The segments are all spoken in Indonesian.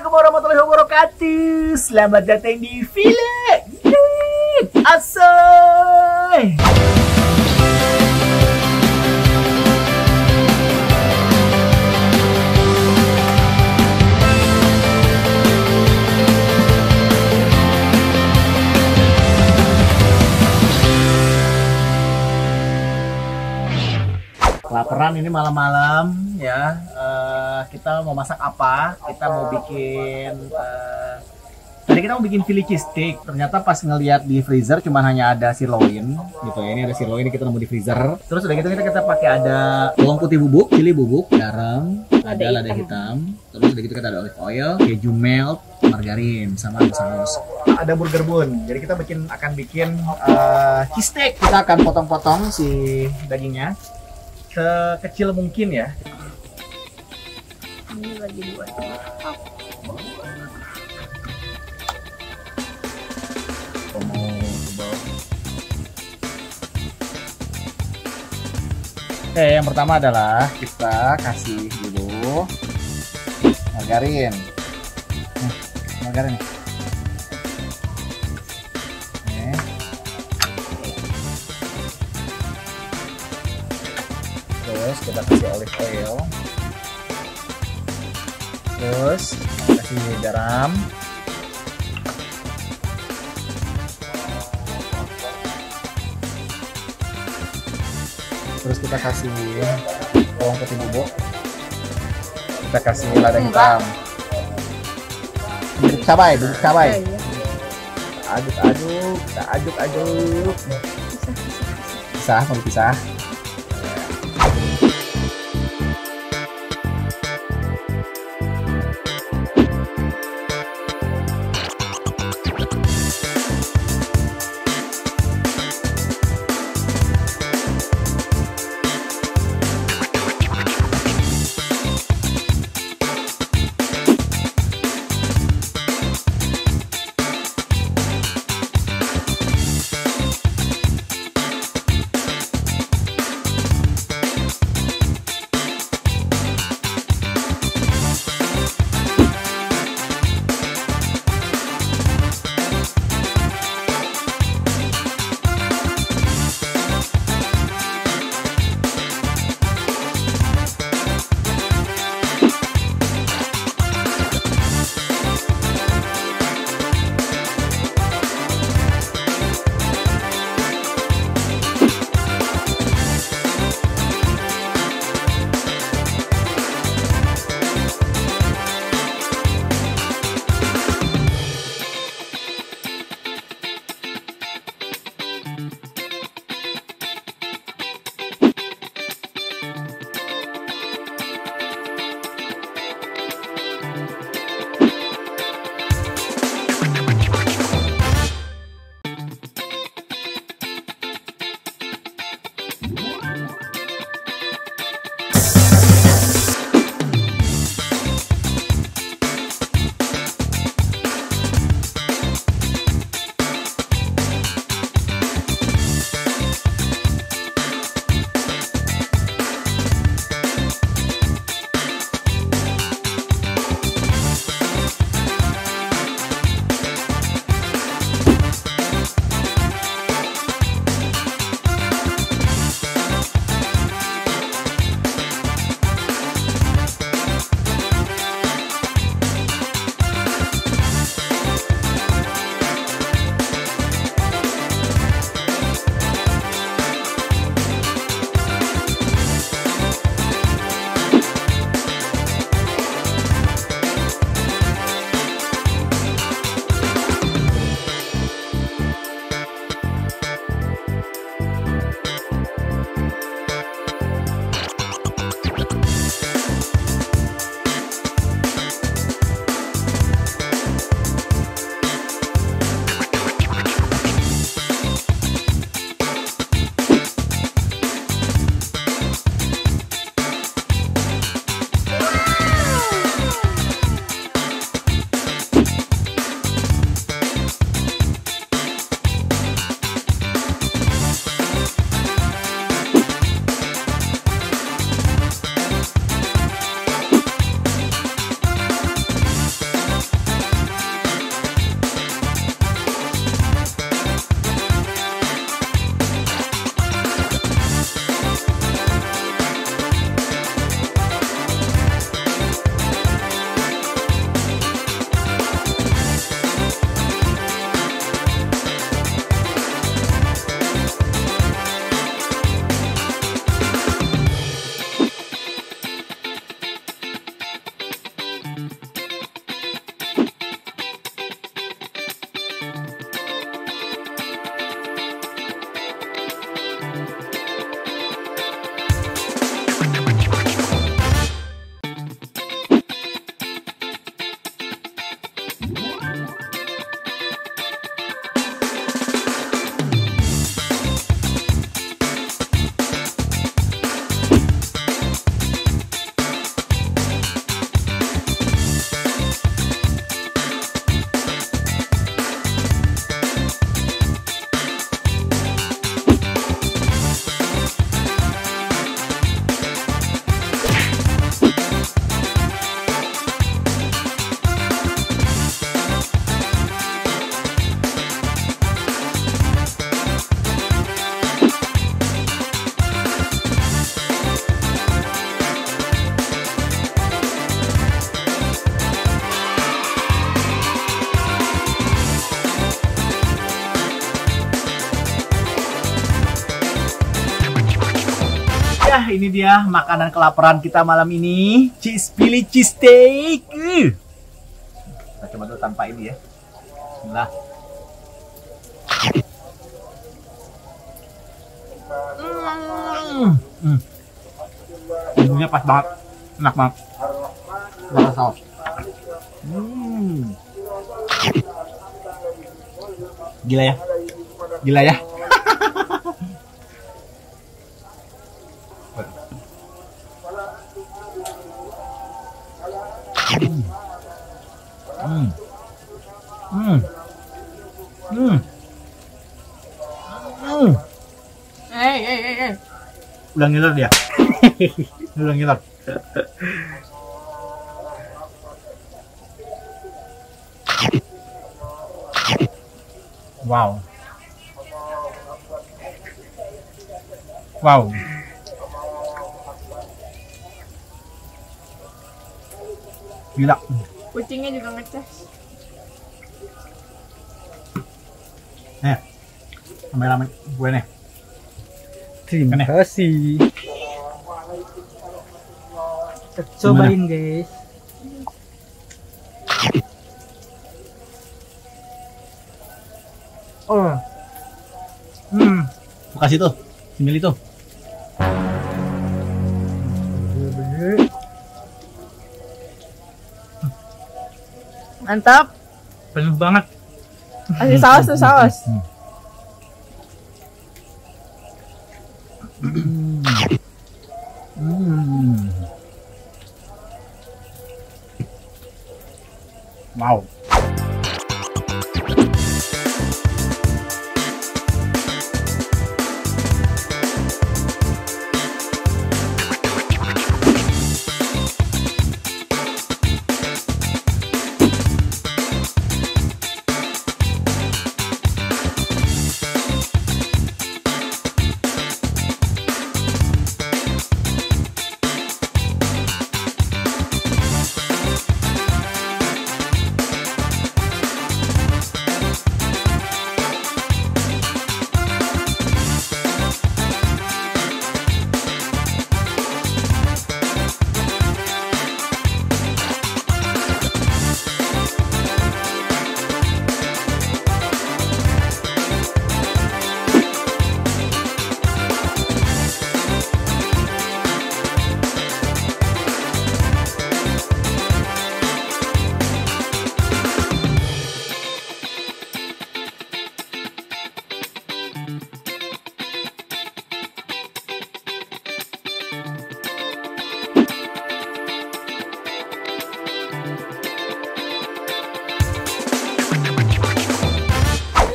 Assalamualaikum warahmatullahi wabarakatuh. Selamat datang di Villa Asoy. Kelaparan ini malam-malam ya. Kita mau masak apa? Kita mau bikin tadi kita mau bikin Philly cheesesteak. Ternyata pas ngeliat di freezer cuman hanya ada sirloin gitu ya. Ini ada sirloin, kita nemu di freezer. Terus udah gitu kita pakai ada bawang putih bubuk, chili bubuk, garam, ada lada hitam. Terus udah gitu kita ada olive oil, keju melt, margarin sama saus. Ada burger bun. Jadi kita akan bikin cheesesteak. Kita akan potong-potong si dagingnya sekecil mungkin ya. Ini lagi dua. Oke, yang pertama adalah kita kasih dulu margarin. Margarin. Oke. Terus kita kasih olive oil. Terus kasih garam. Terus kita kasih bawang putih bubuk. Kita kasih lada hitam. Bubuk cabai. Aduk-aduk, kita aduk-aduk. Pisah, mau dipisah. udah, ini dia makanan kelaparan kita malam ini. Philly cheesesteak. Kita coba dulu tanpa ini ya. Bismillah. Bumbunya pas banget, enak banget. Rasa saus. Gila ya, gila ya. Udah ngiler dia. Udah ngiler. Wow. Wow. Gila. Kucingnya juga ngecas. Nih. Kameramen gue nih. Terima kasih. Cobain guys. Oh. Makasih tuh. Simili tuh. Mantap. Penuh banget. Kasih saus tuh saus. Wow.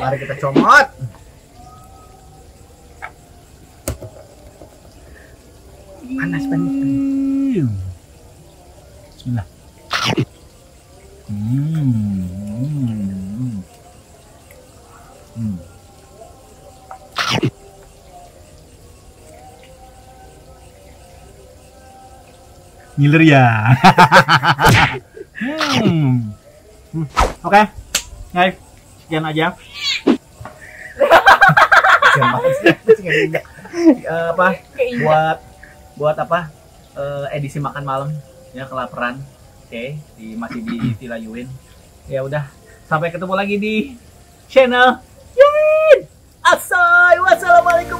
Mari kita comot. Panas banget. Bismillah. Ngiler ya. Oke, guys, sekian aja. Apa buat apa edisi makan malam ya, kelaparan. Oke, masih di Villa Yuin. Ya udah, sampai ketemu lagi di channel Yuin. Assalamualaikum